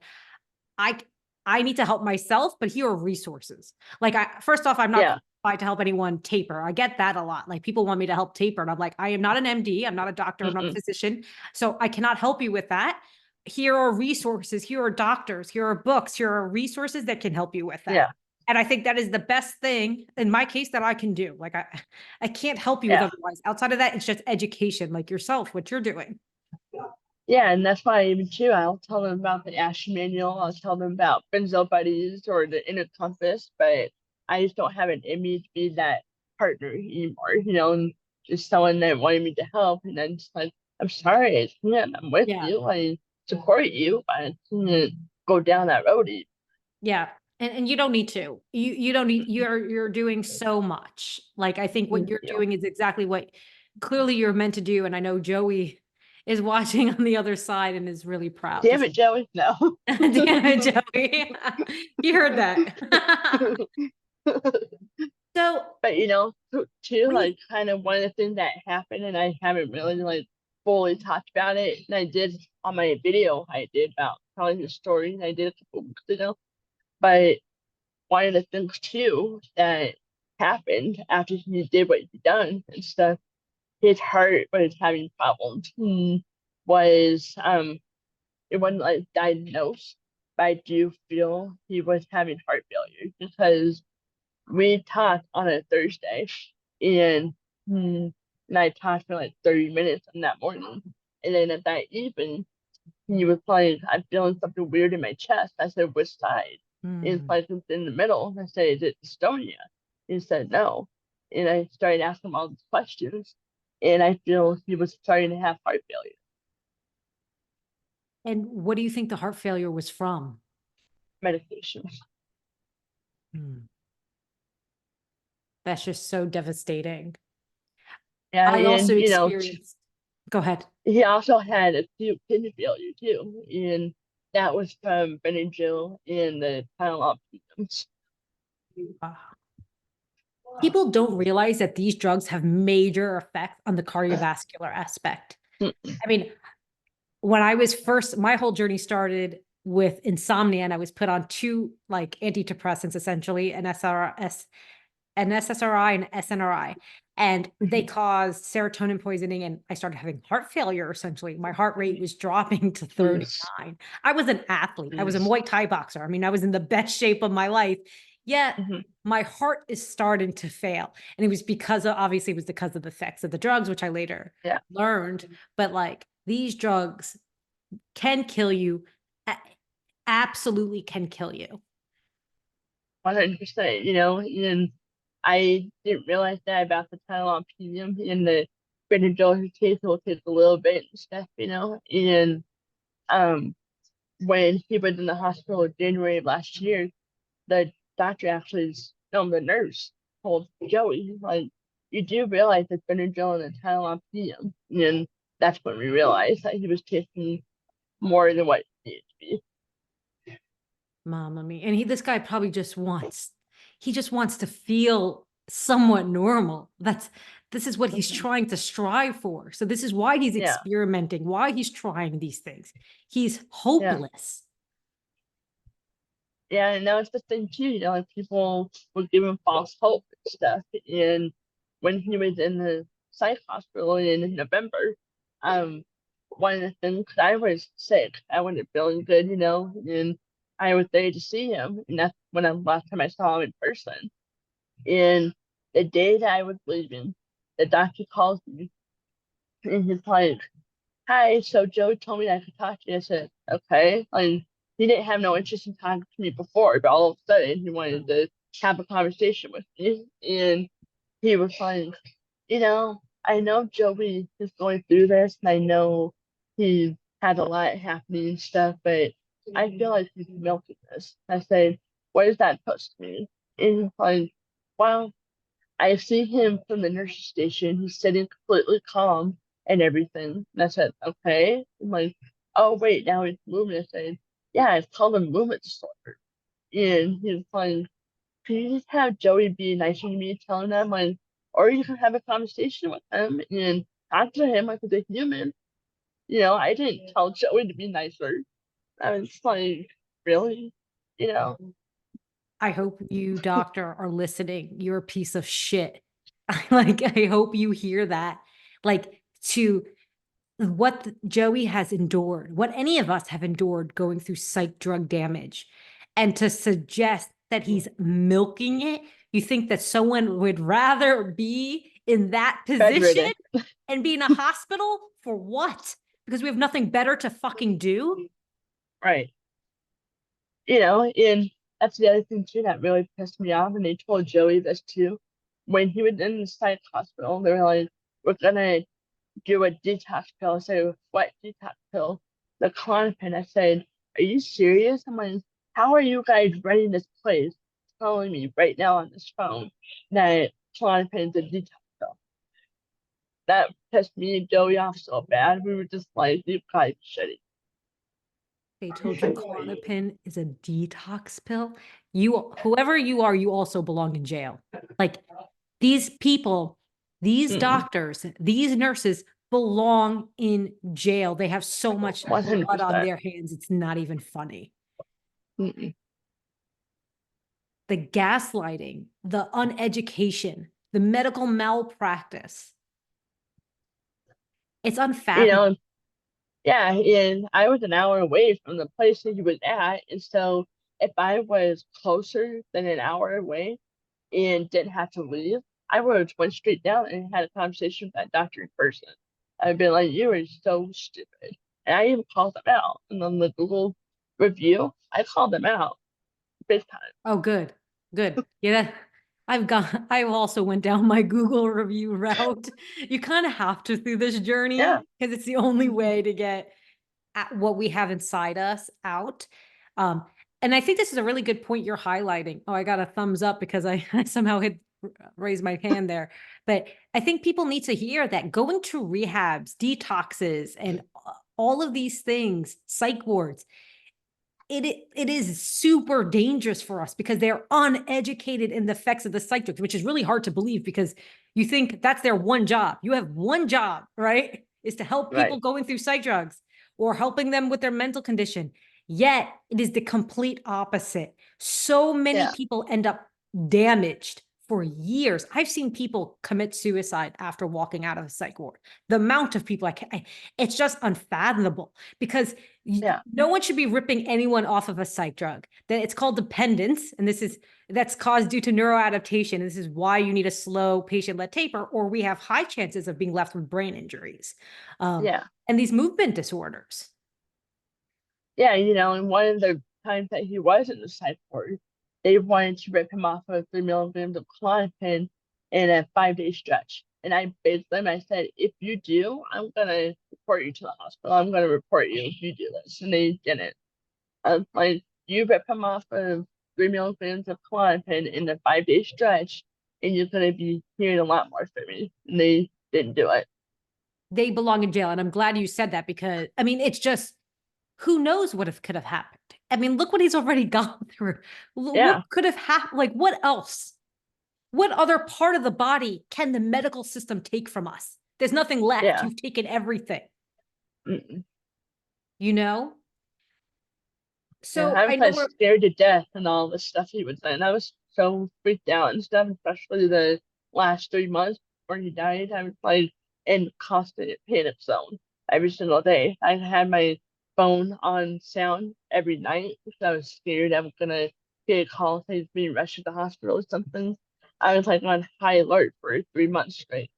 I I need to help myself, but here are resources. Like first off, I'm not yeah. qualified to help anyone taper. I get that a lot. Like people want me to help taper, and I'm like, I am not an MD, I'm not a doctor, I'm not a Mm-mm. physician, so I cannot help you with that. Here are resources, here are doctors, here are books, here are resources that can help you with that. Yeah, And I think that is the best thing in my case that I can do. Like I can't help you with yeah. otherwise. Outside of that, it's just education, like yourself, what you're doing. Yeah, and that's why even too, I'll tell them about the Action Manual, I'll tell them about Benzo Buddies or the Inner Compass, but I just don't have an image to be that partner anymore, and just someone that wanted me to help, and then just like, I'm sorry, I can't, I'm with Yeah. you, I support you, but I can't go down that road. Yeah. And you don't need to. You don't need you're doing so much. Like I think what Thank you're you. doing is exactly what clearly you're meant to do. And I know Joey is watching on the other side and is really proud to Damn it, see. Joey. No. Damn it, Joey. You heard that. So But too, when you like kind of one of the things that happened, and I haven't really like fully talked about it, and I did on my video I did about telling the story, and I did a couple weeks ago. But one of the things too that happened after he did what he done and stuff, his heart was having problems. He was it wasn't like diagnosed, but I do feel he was having heart failure because we talked on a Thursday, and and I talked for like 30 minutes on that morning. And then at that evening, he was like, I'm feeling something weird in my chest. I said, which side? It's Mm. like it's in the middle. I said, is it dystonia? He said, no. And I started asking him all these questions. And I feel he was starting to have heart failure And what do you think the heart failure was from? medication. Hmm. That's just so devastating. Yeah, I and also experienced, go ahead. he also had acute kidney failure too, and that was from Benadryl and the Tylenol pills. Wow. People don't realize that these drugs have major effects on the cardiovascular aspect. I mean, when I was first, my whole journey started with insomnia, and I was put on two like antidepressants, essentially, an SRS, an SSRI and SNRI, and they caused serotonin poisoning, and I started having heart failure. Essentially, my heart rate was dropping to Yes, 39. I was an athlete. I was a yes. Muay Thai boxer. I mean, I was in the best shape of my life. Yet Mm-hmm. my heart is starting to fail, and it was because of obviously it was because of the effects of the drugs, which I later Yeah, learned. But like these drugs can kill you, absolutely can kill you. 100%. And I didn't realize that about the Tylenol PM and the Benadryl. His case will take a little bit and stuff, and um, when he was in the hospital in January of last year, the doctor actually, no, the nurse told Joey, like, you do realize that Benadryl and the Tylenol PM, and that's when we realized that he was taking more than what he needed to be. Mama me. And this guy probably he just wants to feel somewhat normal. This is what he's trying to strive for. So this is why he's Yeah, experimenting, why he's trying these things. He's yeah, hopeless. yeah. And now it's the thing too, like people would give him false hope and stuff. And when he was in the psych hospital in November, um, one of the things, 'cause I was sick, I wasn't feeling good, and I was there to see him, and that's when I last time I saw him in person. And the day that I was leaving, the doctor calls me, and he's like, "Hi, so Joe told me I could talk to you." I said, "Okay." And he didn't have no interest in talking to me before, but all of a sudden he wanted to have a conversation with me. And he was like, I know Joey is going through this, and I know he had a lot happening and stuff, but I feel like he's milking this. I said, what is that supposed to mean? And he's like, well, I see him from the nurse's station. He's sitting completely calm and everything. And I said, okay. I'm like, oh, wait, now he's moving. I said, yeah, it's called a movement disorder. And he's like, can you just have Joey be nicer to me, telling him, like, or you can have a conversation with him and talk to him like a human. I didn't tell Joey to be nicer. I was like, really? You know? I hope you, doctor, are listening. You're a piece of shit. Like, I hope you hear that. Like, to what Joey has endured, what any of us have endured going through psych drug damage, and to suggest that he's milking it, you think that someone would rather be in that position Bedridden. and be in a hospital for what? because we have nothing better to fucking do. Right. You know, and that's the other thing too that really pissed me off. And they told Joey this too. When he was in the psych hospital, they were like, "We're gonna do a detox pill." So what detox pill? The Klonopin. I said, "Are you serious?" I'm like, "How are you guys running this place telling me right now on this phone that Klonopin is a detox pill?" That pissed me and Joey off so bad. We were just like, "You guys shitty." They told you Klonopin is a detox pill. You, whoever you are, you also belong in jail. Like these people, these doctors, these nurses belong in jail. They have so much blood on 100%. their hands. It's not even funny. Mm-mm. The gaslighting, the uneducation, the medical malpractice. It's You unfathomable. know, yeah, and I was an hour away from the place that he was at, and so if I was closer than an hour away and didn't have to leave, I would have went straight down and had a conversation with that doctor in person. I'd be like, "You are so stupid," and I even called them out. And on the Google review, I called them out big time. Oh, good. Good. Yeah. I've also went down my Google review route. You kind of have to through this journey Yeah, because it's the only way to get at what we have inside us out. Um, and I think this is a really good point you're highlighting. Oh, I got a thumbs up because I somehow had raised my hand there. But I think people need to hear that going to rehabs, detoxes, and all of these things, psych wards, it is super dangerous for us because they're uneducated in the effects of the psych drugs, which is really hard to believe because you think that's their one job. You have one job, right? Is to help people right. going through psych drugs or helping them with their mental condition. Yet it is the complete opposite. So many Yeah, people end up damaged for years. I've seen people commit suicide after walking out of a psych ward. The amount of people it's just unfathomable because yeah, no one should be ripping anyone off of a psych drug. That it's called dependence, and that's caused due to neuroadaptation. This is why you need a slow patient-led taper, or we have high chances of being left with brain injuries, yeah. and these movement disorders. Yeah, you know, and one of the times that he was in the psych ward, they wanted to rip him off of 3 milligrams of Klonopin in a 5 day stretch. And I begged them, I said, "If you do, I'm gonna report you to the hospital. I'm gonna report you if you do this." And they didn't. I was like, "You rip him off of 3 milligrams of Klonopin in a 5 day stretch, and you're gonna be hearing a lot more from me." And they didn't do it. They belong in jail, and I'm glad you said that because I mean, it's just who knows what could have happened. I mean, look what he's already gone through. What Yeah, could have happened? Like, what else? What other part of the body can the medical system take from us? There's nothing left. yeah. You've taken everything, Mm-mm. you know? Yeah, So I was I know like we're, scared to death and all the stuff he was saying. I was so freaked out and stuff, especially the last 3 months before he died. I was like in constant panic zone every single day. I had my phone on sound every night because I was scared I was gonna get a call saying he's being rushed to the hospital or something. I was like on high alert for 3 months straight.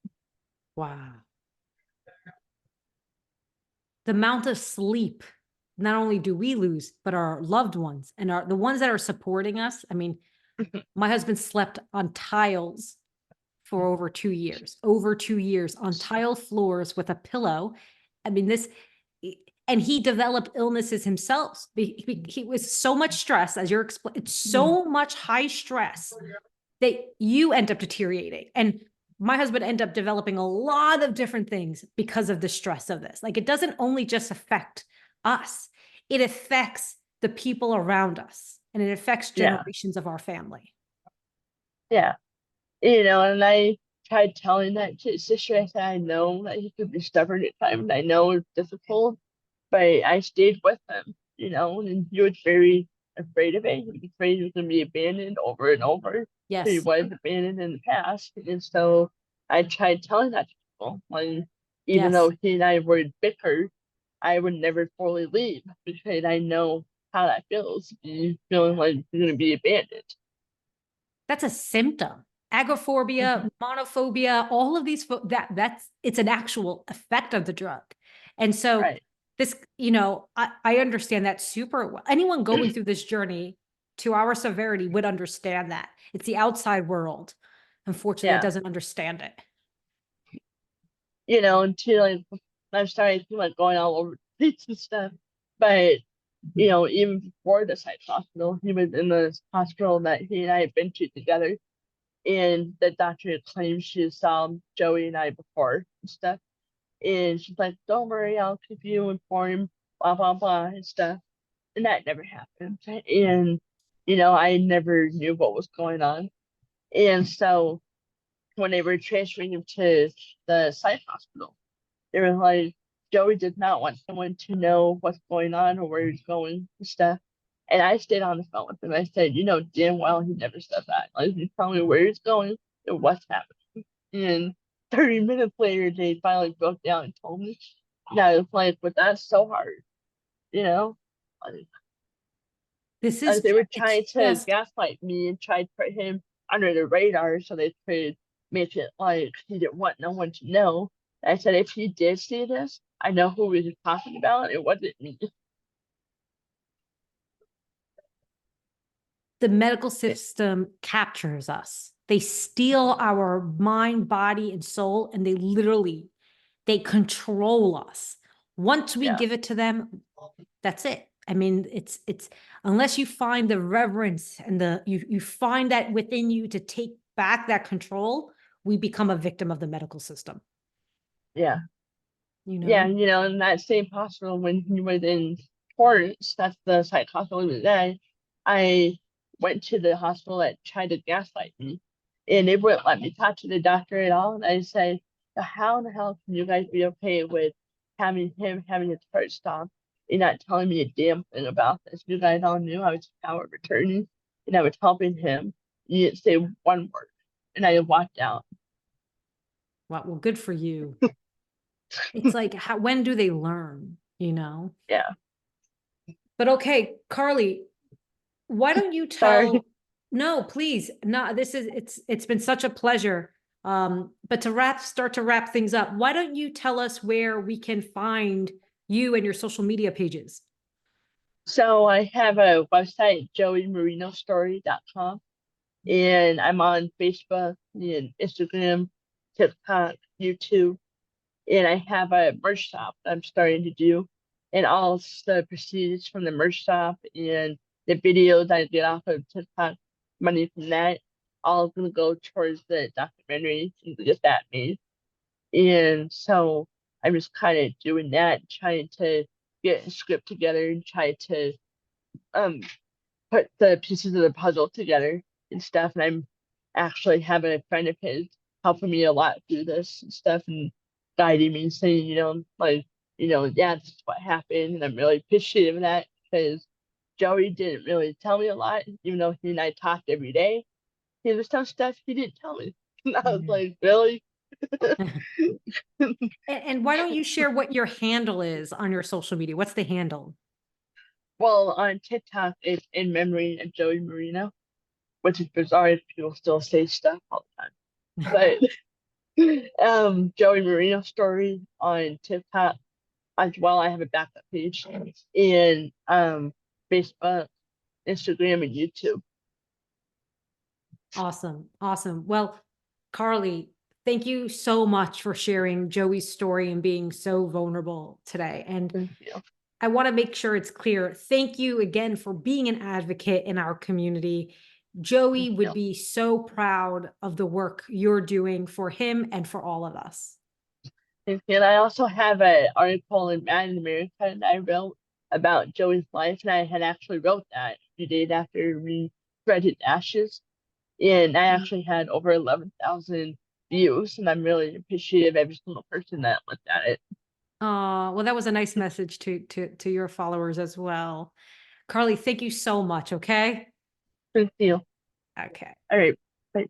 wow. The amount of sleep, not only do we lose, but our loved ones and the ones that are supporting us. I mean, my husband slept on tiles for over 2 years on tile floors with a pillow. I mean, and he developed illnesses himself. He was so much stress, as you're explaining, it's so much high stress that you end up deteriorating. And my husband ended up developing a lot of different things because of the stress of this. Like it doesn't only just affect us, it affects the people around us and it affects Yeah, generations of our family. yeah. You know, and I tried telling that to his sister. I said, "I know that he could be stubborn at times, and I know it's difficult, but I stayed with him, you know, and he was very afraid of it. He was afraid he was going to be abandoned over and over. He Yes. was abandoned in the past. And so I tried telling that to people. Like, even though Yes. he and I were bicker, I would never fully leave because I know how that feels to be feeling like you're going to be abandoned." That's a symptom. Agoraphobia, Mhm. monophobia, all of these, that's, it's an actual effect of the drug. And so Right. this, I understand that super well. Anyone going through this journey to our severity would understand that. It's the outside world, unfortunately, that Yeah. doesn't understand it. Until like I'm starting to feel like going all over the place and stuff. But even before the psych hospital, he was in the hospital that he and I had been to together. And the doctor claims she saw Joey and I before and stuff. And she's like, "Don't worry, I'll keep you informed, blah blah blah and stuff." And that never happened. And I never knew what was going on. And so when they were transferring him to the psych hospital, they were like, Joey did not want someone to know what's going on or where he's going and stuff. And I stayed on the phone with him. I said, damn well he never said that. Like, he's telling me where he's going and what's happening. And 30 minutes later, they finally broke down and told me. And I was like, but that's so hard, you know? Like, This is, they were it's trying to just, gaslight me and try to put him under the radar so they could make it like he didn't want no one to know. I said, if he did see this, I know who we were talking about. It wasn't me. the medical system captures us. They steal our mind, body, and soul, and they control us. Once we Yeah, give it to them, that's it. I mean, it's unless you find the reverence and you find that within you to take back that control, we become a victim of the medical system. yeah, You yeah. know, In that same hospital when he was in Torrance, that's the psych hospital today. I went to the that tried to gaslight me, and they wouldn't let me talk to the doctor at all. And I said, "How in the hell can you guys be okay with having him having his heart stop and not telling me a damn thing about this? You guys all knew I was power of attorney, and I was helping him. You didn't say one word." And I walked out. well, good for you. It's like, when do they learn, Yeah, But okay, Carly, why don't you sorry. tell, no, please, no, it's been such a pleasure. But start to wrap things up, why don't you tell us where we can find you and your social media pages? So I have a website, joeymarinostory.com, and I'm on Facebook and Instagram, TikTok, YouTube, and I have a merch shop I'm starting to do, and all the proceeds from the merch shop and the videos I get off of TikTok, money from that, all gonna go towards the documentary to get that made. And so I'm just kind of doing that, trying to get a script together and try to um put the pieces of the puzzle together and stuff. And I'm actually having a friend of his helping me a lot through this and stuff and guiding me, saying, like, yeah, this is what happened. And I'm really appreciative of that because Joey didn't really tell me a lot, even though he and I talked every day. There's some stuff he didn't tell me. And I was like, really? And why don't you share what your handle is on your social media? What's the handle? Well, on TikTok, it's in memory of Joey Marino, which is bizarre if people still say stuff all the time. But Joey Marino story on TikTok as well. I have a backup page in Facebook, Instagram, and YouTube. Awesome. Awesome. Well, Carly, thank you so much for sharing Joey's story and being so vulnerable today. And Thank you. I want to make sure it's clear. Thank you again for being an advocate in our community. Joey Thank would you. be so proud of the work you're doing for him and for all of us. Thank you. And I also have an article in Mad in America that I wrote about Joey's life, and I had actually wrote that a few days after we spread his ashes. And I actually had over 11,000 views, and I'm really appreciative of every single person that looked at it. Well, that was a nice message to your followers as well. Carly, thank you so much. Okay. Thank you. Okay. All right. Bye.